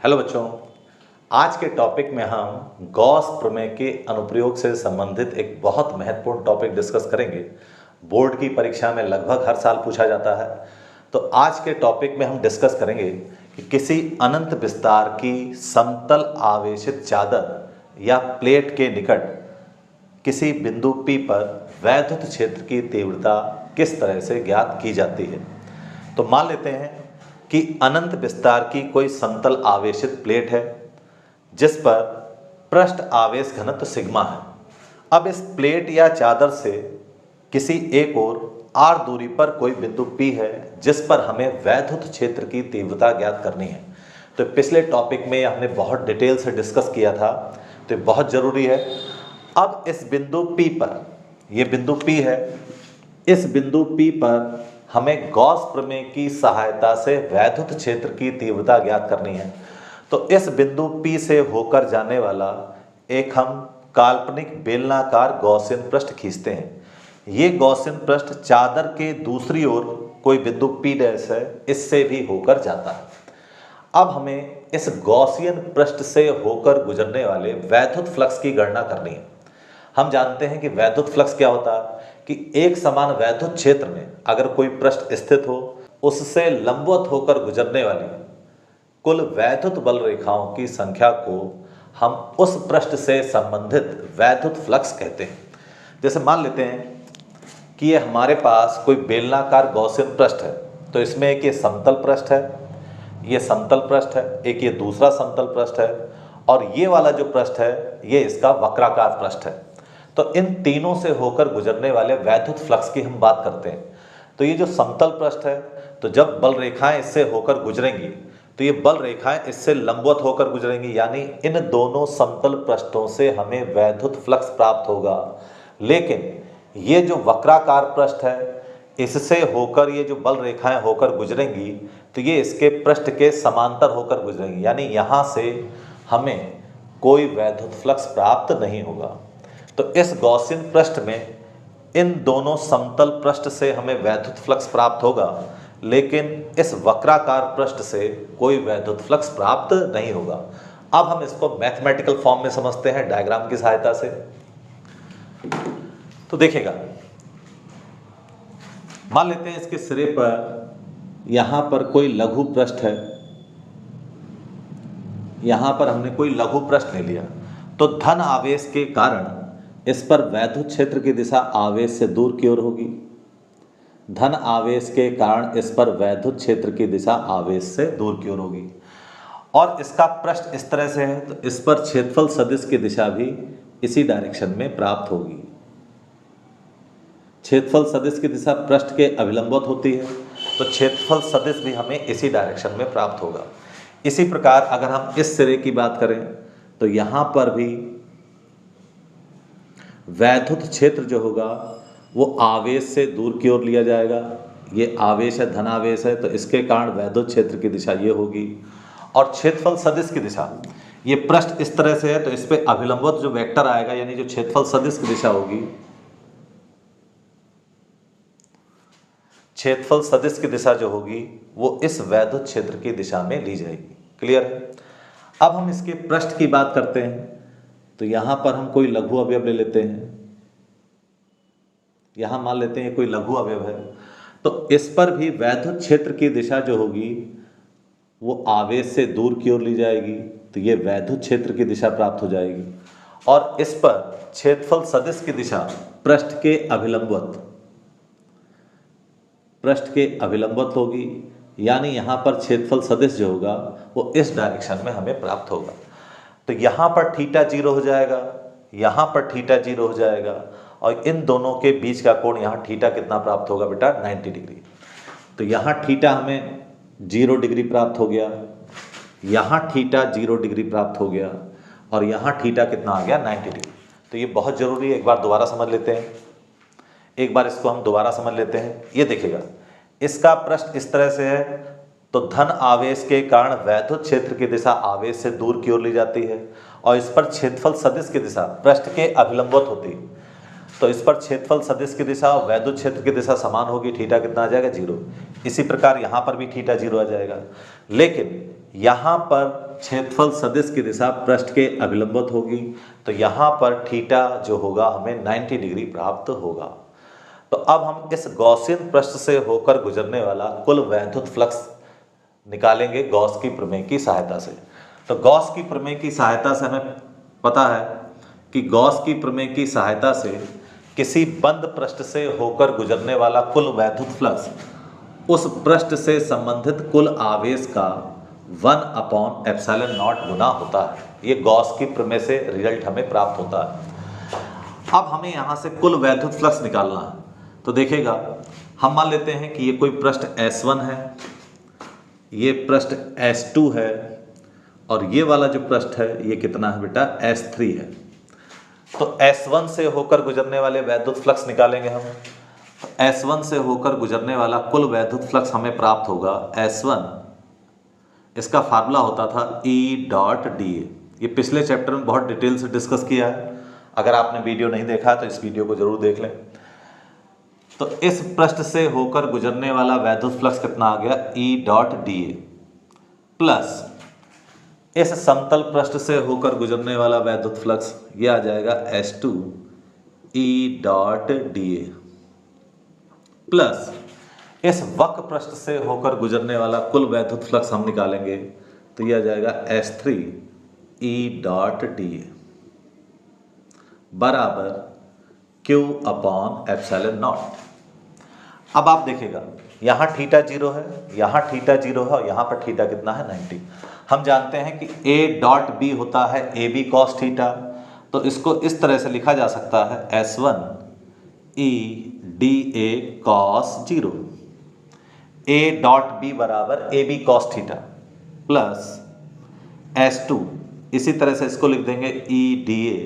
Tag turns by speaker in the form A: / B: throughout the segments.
A: Hello बच्चों, आज के टॉपिक में हम गॉस प्रमेय के अनुप्रयोग से संबंधित एक बहुत महत्वपूर्ण टॉपिक डिस्कस करेंगे। बोर्ड की परीक्षा में लगभग हर साल पूछा जाता है। तो आज के टॉपिक में हम डिस्कस करेंगे कि किसी अनंत विस्तार की समतल आवेशित चादर या प्लेट के निकट किसी बिंदु P पर वैद्युत क्षेत्र की तीव्रता किस तरह से ज्ञात की जाती है। तो मान लेते हैं कि अनंत विस्तार की कोई समतल आवेशित प्लेट है जिस पर पृष्ठ आवेश घनत्व सिग्मा है। अब इस प्लेट या चादर से किसी एक ओर r दूरी पर कोई बिंदु P है जिस पर हमें वैद्युत क्षेत्र की तीव्रता ज्ञात करनी है। तो पिछले टॉपिक में हमने बहुत डिटेल से डिस्कस किया था, तो ये बहुत ज़रूरी है। अब इस बिंदु P पर, ये बिंदु P है, इस बिंदु P पर हमें गॉस प्रमेय की सहायता से वैद्युत क्षेत्र की तीव्रता ज्ञात करनी है। तो इस बिंदु P से होकर जाने वाला एक हम काल्पनिक बेलनाकार गॉसियन पृष्ठ खींचते हैं। ये गॉसियन पृष्ठ चादर के दूसरी ओर कोई बिंदु P' है, इससे भी होकर जाता है। अब हमें इस गॉसियन पृष्ठ से होकर गुजरने वाले वैद्युत फ्लक्स की गणना करनी है। हम जानते हैं कि वैद्युत फ्लक्स क्या होता है कि एक समान वैद्युत क्षेत्र में अगर कोई पृष्ठ स्थित हो, उससे लंबवत होकर गुजरने वाली कुल वैद्युत बल रेखाओं की संख्या को हम उस पृष्ठ से संबंधित वैद्युत फ्लक्स कहते हैं। जैसे मान लेते हैं कि ये हमारे पास कोई बेलनाकार गॉसियन पृष्ठ है, तो इसमें एक ये समतल पृष्ठ है, ये समतल पृष्ठ है, एक ये दूसरा समतल पृष्ठ है, और ये वाला जो पृष्ठ है ये इसका वक्राकार पृष्ठ है। तो इन तीनों से होकर गुजरने वाले वैद्युत फ्लक्स की हम बात करते हैं। तो ये जो समतल पृष्ठ है, तो जब बल रेखाएं इससे होकर गुजरेंगी तो ये बल रेखाएं इससे लंबवत होकर गुजरेंगी, यानी इन दोनों समतल पृष्ठों से हमें वैद्युत फ्लक्स प्राप्त होगा। लेकिन ये जो वक्राकार पृष्ठ है, इससे होकर ये जो बल रेखाएं होकर गुजरेंगी तो ये इसके पृष्ठ के समांतर होकर गुजरेंगी, यानी यहाँ से हमें कोई वैद्युत फ्लक्स प्राप्त नहीं होगा। तो इस गॉसियन पृष्ठ में इन दोनों समतल पृष्ठ से हमें वैद्युत फ्लक्स प्राप्त होगा, लेकिन इस वक्राकार पृष्ठ से कोई वैद्युत फ्लक्स प्राप्त नहीं होगा। अब हम इसको मैथमेटिकल फॉर्म में समझते हैं डायग्राम की सहायता से। तो देखिएगा, मान लेते हैं इसके सिरे पर यहां पर कोई लघु पृष्ठ है, यहां पर हमने कोई लघु पृष्ठ ले लिया, तो धन आवेश के कारण इस पर वैद्युत क्षेत्र की दिशा आवेश से दूर की ओर होगी। धन आवेश के कारण इस पर वैद्युत क्षेत्र की दिशा आवेश से दूर की ओर होगी। और इसका पृष्ठ इस तरह से है, तो इस पर क्षेत्रफल सदिश की दिशा भी इसी डायरेक्शन में प्राप्त होगी। क्षेत्रफल सदिश की दिशा पृष्ठ के अभिलंबवत होती है, तो क्षेत्रफल सदिश भी हमें इसी डायरेक्शन में प्राप्त होगा। इसी प्रकार अगर हम इस सिरे की बात करें तो यहाँ पर भी वैद्युत क्षेत्र जो होगा वो आवेश से दूर की ओर लिया जाएगा। ये आवेश है, धन आवेश है, तो इसके कारण वैद्युत क्षेत्र की दिशा ये होगी। और क्षेत्रफल सदिश की दिशा, ये पृष्ठ इस तरह से है, तो इस पे अभिलंबवत जो वेक्टर आएगा, यानी जो क्षेत्रफल सदिश की दिशा होगी, क्षेत्रफल सदिश की दिशा जो होगी वो इस वैद्युत क्षेत्र की दिशा में ली जाएगी। क्लियर है? अब हम इसके पृष्ठ की बात करते हैं, तो यहां पर हम कोई लघु अवयव ले लेते हैं। यहां मान लेते हैं कोई लघु अवयव है, तो इस पर भी वैद्युत क्षेत्र की दिशा जो होगी वो आवेश से दूर की ओर ली जाएगी, तो ये वैद्युत क्षेत्र की दिशा प्राप्त हो जाएगी। और इस पर क्षेत्रफल सदिश की दिशा पृष्ठ के अभिलंबवत होगी, यानी यहाँ पर क्षेत्रफल सदिश जो होगा वो इस डायरेक्शन में हमें प्राप्त होगा। तो यहाँ पर थीटा 0 हो जाएगा, यहाँ पर थीटा 0 हो जाएगा, और इन दोनों के बीच का कोण यहाँ थीटा कितना प्राप्त होगा बेटा? 90 डिग्री। तो यहाँ थीटा हमें 0 डिग्री प्राप्त हो गया, यहाँ थीटा 0 डिग्री प्राप्त हो गया, और यहाँ थीटा कितना आ गया? 90 डिग्री। तो ये बहुत ज़रूरी है, एक बार दोबारा समझ लेते हैं। एक बार इसको हम दोबारा समझ लेते हैं। ये देखिएगा, इसका पृष्ठ इस तरह से है, तो धन आवेश के कारण वैद्युत क्षेत्र की दिशा आवेश से दूर की ओर ली जाती है, और इस पर क्षेत्रफल सदिश की दिशा पृष्ठ के अभिलंबवत होती है। तो इस पर क्षेत्रफल सदिश की दिशा और वैद्युत क्षेत्र की दिशा समान होगी, थीटा कितना आ जाएगा? 0। इसी प्रकार यहाँ पर भी थीटा 0 आ जाएगा। लेकिन यहाँ पर क्षेत्रफल सदिश की दिशा पृष्ठ के अभिलंबित होगी, तो यहाँ पर थीटा जो होगा हमें 90 डिग्री प्राप्त होगा। तो अब हम इस गॉसियन पृष्ठ से होकर गुजरने वाला कुल वैद्युत फ्लक्स निकालेंगे गॉस की प्रमेय की सहायता से। तो गॉस की प्रमेय की सहायता से हमें पता है कि गॉस की प्रमेय की सहायता से किसी बंद पृष्ठ से होकर गुजरने वाला कुल वैद्युत फ्लक्स उस पृष्ठ से संबंधित कुल आवेश का 1/ε0 गुना होता है। ये गॉस की प्रमेय से रिजल्ट हमें प्राप्त होता है। अब हमें यहाँ से कुल वैद्युत फ्लक्स निकालना है। तो देखिएगा, हम मान लेते हैं कि ये कोई पृष्ठ S1 है, ये पृष्ठ S2 है, और ये वाला जो पृष्ठ है ये कितना है बेटा, S3 है। तो S1 से होकर गुजरने वाले वैद्युत फ्लक्स निकालेंगे हम। S1 से होकर गुजरने वाला कुल वैद्युत फ्लक्स हमें प्राप्त होगा S1, इसका फार्मूला होता था E.dA। ये पिछले चैप्टर में बहुत डिटेल से डिस्कस किया है, अगर आपने वीडियो नहीं देखा तो इस वीडियो को जरूर देख लें। तो इस पृष्ठ से होकर गुजरने वाला वैद्युत फ्लक्स कितना आ गया, E.dA, प्लस इस समतल पृष्ठ से होकर गुजरने वाला वैद्युत फ्लक्स ये आ जाएगा S2 E.dA, प्लस इस वक्र पृष्ठ से होकर गुजरने वाला कुल वैद्युत फ्लक्स हम निकालेंगे, तो ये आ जाएगा S3 E.dA बराबर Q/ε0। अब आप देखिएगा, यहाँ थीटा 0 है, यहाँ थीटा 0 है, और यहाँ पर थीटा कितना है, 90। हम जानते हैं कि A.B होता है AB cos थीटा, तो इसको इस तरह से लिखा जा सकता है S1 E.dA cos 0। A.B बराबर AB cos theta plus S2, इसी तरह से इसको लिख देंगे E.dA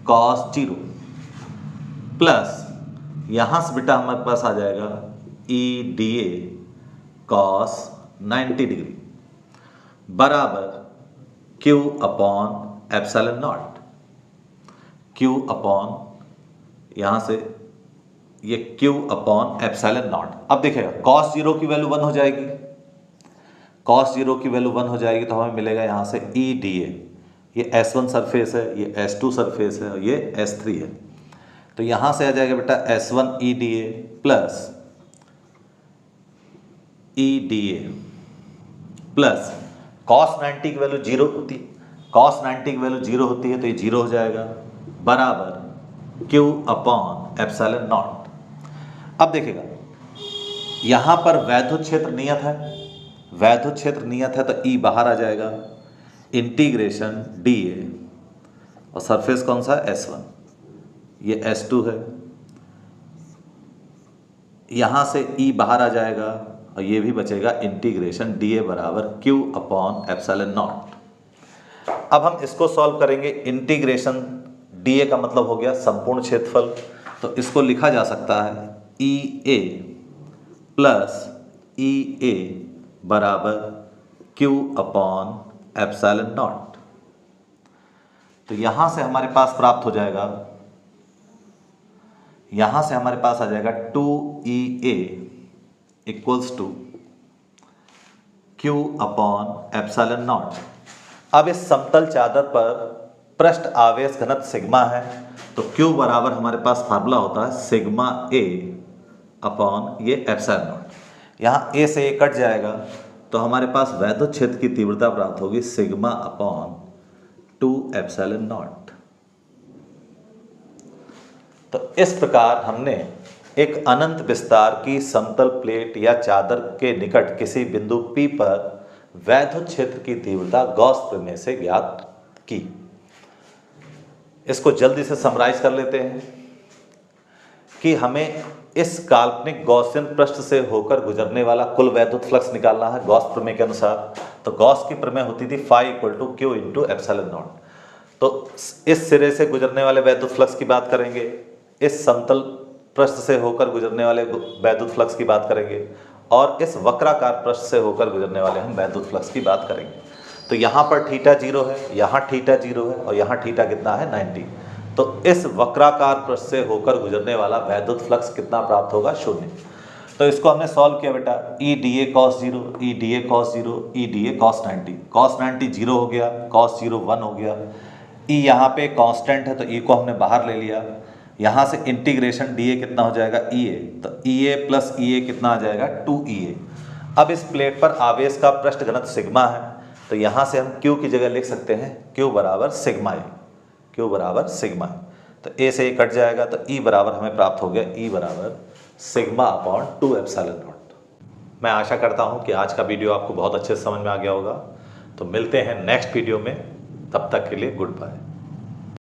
A: cos 0, प्लस यहाँ से बेटा हमारे पास आ जाएगा E.dA cos 90 डिग्री बराबर Q/ε0। यहाँ से ये Q/ε0। अब देखिएगा, cos 0 की वैल्यू 1 हो जाएगी, cos 0 की वैल्यू 1 हो जाएगी, तो हमें मिलेगा यहाँ से E.dA। ये S1 सरफेस है, ये S2 सरफेस है, और ये S3 है। तो यहाँ से आ जाएगा बेटा S1 E.dA plus E.dA plus cos 90 की वैल्यू 0 होती है, cos 90 की वैल्यू 0 होती है, तो ये 0 हो जाएगा बराबर Q/ε0। अब देखिएगा, यहाँ पर वैद्युत क्षेत्र नियत है, वैद्युत क्षेत्र नियत है, तो E बाहर आ जाएगा, इंटीग्रेशन dA, और सरफेस कौन सा है, S1, ये S2 है, यहाँ से E बाहर आ जाएगा, और ये भी बचेगा, इंटीग्रेशन dA बराबर Q/ε0। अब हम इसको सॉल्व करेंगे। इंटीग्रेशन dA का मतलब हो गया संपूर्ण क्षेत्रफल, तो इसको लिखा जा सकता है EA प्लस EA बराबर Q/ε0। तो यहाँ से हमारे पास प्राप्त हो जाएगा, यहाँ से हमारे पास आ जाएगा 2EA इक्वल्स टू Q/ε0। अब इस समतल चादर पर पृष्ठ आवेश घनत्व सिग्मा है, तो Q बराबर हमारे पास फार्मूला होता है सिग्मा A अपॉन ये ε0। यहाँ A से A कट जाएगा, तो हमारे पास वैद्युत क्षेत्र की तीव्रता प्राप्त होगी सिग्मा अपॉन 2ε0। तो इस प्रकार हमने एक अनंत विस्तार की समतल प्लेट या चादर के निकट किसी बिंदु P पर वैद्युत क्षेत्र की तीव्रता गॉस प्रमेय से ज्ञात की। इसको जल्दी से समराइज कर लेते हैं कि हमें इस काल्पनिक गॉसियन पृष्ठ से होकर गुजरने वाला कुल वैद्युत फ्लक्स निकालना है गॉस प्रमेय के अनुसार। तो गॉस की प्रमेय होती थी phi = Q × ε0। तो इस सिरे से गुजरने वाले वैद्युत फ्लक्स की बात करेंगे, इस समतल पृष्ठ से होकर गुजरने वाले वैद्युत फ्लक्स की बात करेंगे, और इस वक्राकार पृष्ठ से होकर गुजरने वाले हम वैद्युत फ्लक्स की बात करेंगे। तो यहाँ पर थीटा 0 है, यहाँ थीटा 0 है, और यहाँ थीटा कितना है, 90। तो इस वक्राकार पृष्ठ से होकर गुजरने वाला वैद्युत फ्लक्स कितना प्राप्त होगा, 0। तो इसको हमने सॉल्व किया बेटा, E D A cos zero, E D A cos zero, E D A cos 90, cos 90 zero हो गया, कॉस जीरो 1 हो गया। ई यहाँ पे कांस्टेंट है तो ई को हमने बाहर ले लिया। यहाँ से इंटीग्रेशन डी ए कितना हो जाएगा, ई ए, तो ई ए प्लस ई ए कितना आ जाएगा, 2EA। अब इस प्लेट पर आवेश का पृष्ठ घनत्व सिग्मा है, तो यहाँ से हम Q की जगह लिख सकते हैं Q बराबर सिग्मा ए, Q बराबर सिग्मा ए। तो ए से ए कट जाएगा तो ई बराबर हमें प्राप्त हो गया, ई बराबर सिग्मा अपॉन 2 एप्सिलॉन नॉट। मैं आशा करता हूँ कि आज का वीडियो आपको बहुत अच्छे से समझ में आ गया होगा। तो मिलते हैं नेक्स्ट वीडियो में, तब तक के लिए गुड बाय।